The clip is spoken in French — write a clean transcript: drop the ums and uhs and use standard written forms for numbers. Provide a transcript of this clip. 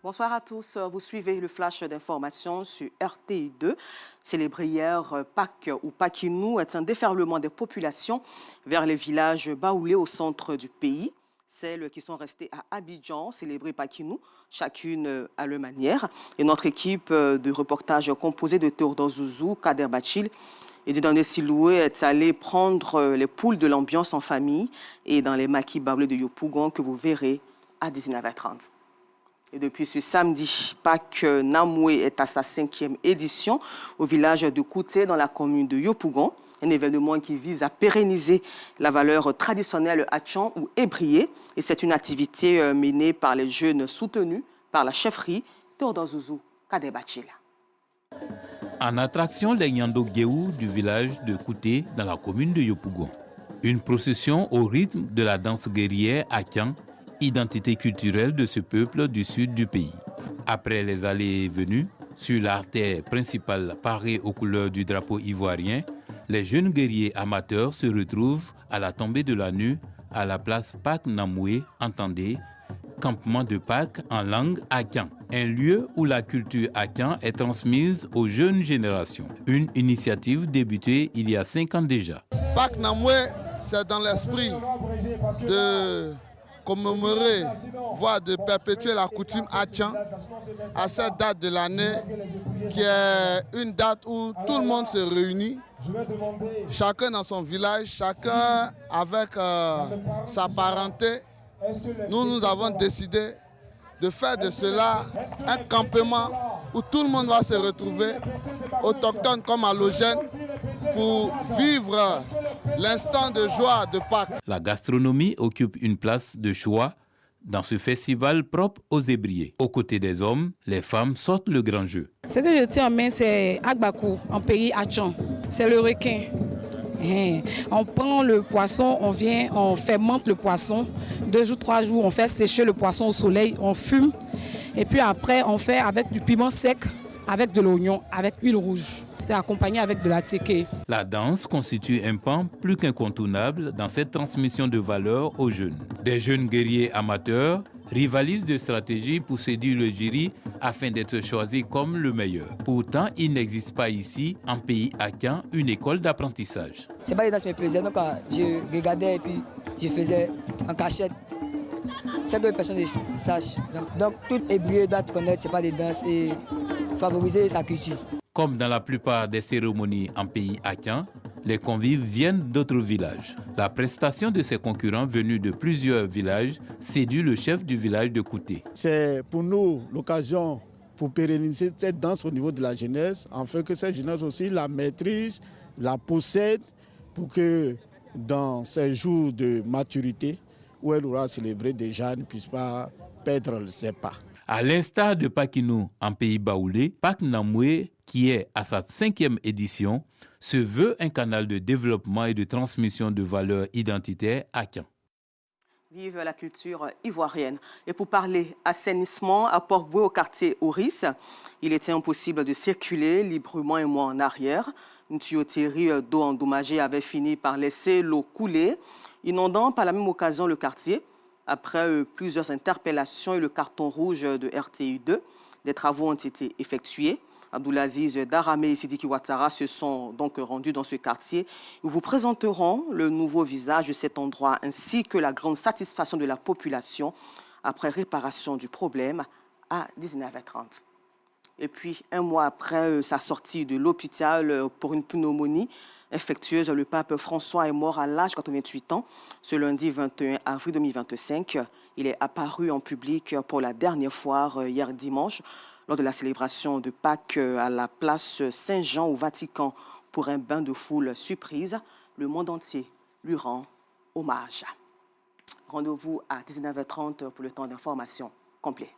Bonsoir à tous. Vous suivez le flash d'information sur RTI2. Célébré hier Pâques ou Paquinou est un déferlement des populations vers les villages baoulés au centre du pays. Celles qui sont restées à Abidjan célébrer Paquinou, chacune à leur manière. Et notre équipe de reportage composée de Théodore Zouzou, Kader Bachil et de Dandé Siloué est allée prendre les poules de l'ambiance en famille et dans les maquis baoulés de Yopougon que vous verrez à 19h30. Et depuis ce samedi, Pâques Namoué est à sa 5e édition au village de Kouté dans la commune de Yopougon. Un événement qui vise à pérenniser la valeur traditionnelle Atchan ou ébrié. Et c'est une activité menée par les jeunes soutenus par la chefferie Théodore Zouzou Kadebachila. En attraction, les Nyando Guéou du village de Kouté dans la commune de Yopougon. Une procession au rythme de la danse guerrière Atchan, identité culturelle de ce peuple du sud du pays. Après les allées et venues, sur l'artère principale parée aux couleurs du drapeau ivoirien, les jeunes guerriers amateurs se retrouvent à la tombée de la nuit à la place Pâques Namoué, entendez, campement de Pâques en langue Atchan, un lieu où la culture Atchan est transmise aux jeunes générations. Une initiative débutée il y a 5 ans déjà. Pâques Namoué, c'est dans l'esprit de commémorer, voire de perpétuer la coutume Atchan à cette date de l'année qui est une date où tout le monde se réunit, chacun dans son village, chacun avec sa parenté. Nous avons décidé de faire de cela un campement où tout le monde va se retrouver, autochtones comme allogènes, pour vivre l'instant de joie de Pâques. La gastronomie occupe une place de choix dans ce festival propre aux ébriés. Aux côtés des hommes, les femmes sortent le grand jeu. Ce que je tiens en main, c'est Agbakou, en pays Atchan. C'est le requin. On prend le poisson, on vient, on fermente le poisson. 2 jours, 3 jours, on fait sécher le poisson au soleil, on fume. Et puis après, on fait avec du piment sec, avec de l'oignon, avec huile rouge. C'est accompagné avec de la tséké. La danse constitue un pan plus qu'incontournable dans cette transmission de valeurs aux jeunes. Des jeunes guerriers amateurs rivalisent de stratégies pour séduire le jury afin d'être choisis comme le meilleur. Pourtant, il n'existe pas ici, en pays Atchan, une école d'apprentissage. C'est pas des danses qui me plaisaient, donc je regardais et puis je faisais en cachette. C'est que personne ne sache. Donc tout ébrié doit connaître, c'est pas des danses et favoriser sa culture. Comme dans la plupart des cérémonies en pays Atchan, les convives viennent d'autres villages. La prestation de ces concurrents venus de plusieurs villages séduit le chef du village de Kouté. C'est pour nous l'occasion pour pérenniser cette danse au niveau de la jeunesse, afin que cette jeunesse aussi la maîtrise, la possède, pour que dans ces jours de maturité, où elle aura célébré déjà, ne puisse pas perdre ses pas. À l'instar de Paquinou en pays baoulé, Pâques Namoué, qui est à sa 5e édition, se veut un canal de développement et de transmission de valeurs identitaires Atchan. Vive la culture ivoirienne. Et pour parler assainissement à Port-Boué au quartier Oris, il était impossible de circuler librement un mois en arrière. Une tuyauterie d'eau endommagée avait fini par laisser l'eau couler, inondant par la même occasion le quartier. Après plusieurs interpellations et le carton rouge de RTI2, des travaux ont été effectués. Abdoulaziz Darame et Sidiki Ouattara se sont donc rendus dans ce quartier. Ils vous présenteront le nouveau visage de cet endroit ainsi que la grande satisfaction de la population après réparation du problème à 19h30. Et puis, un mois après sa sortie de l'hôpital pour une pneumonie infectieuse, le pape François est mort à l'âge de 88 ans. Ce lundi 21 avril 2025, il est apparu en public pour la dernière fois hier dimanche lors de la célébration de Pâques à la place Saint-Jean au Vatican pour un bain de foule surprise. Le monde entier lui rend hommage. Rendez-vous à 19h30 pour le temps d'information complet.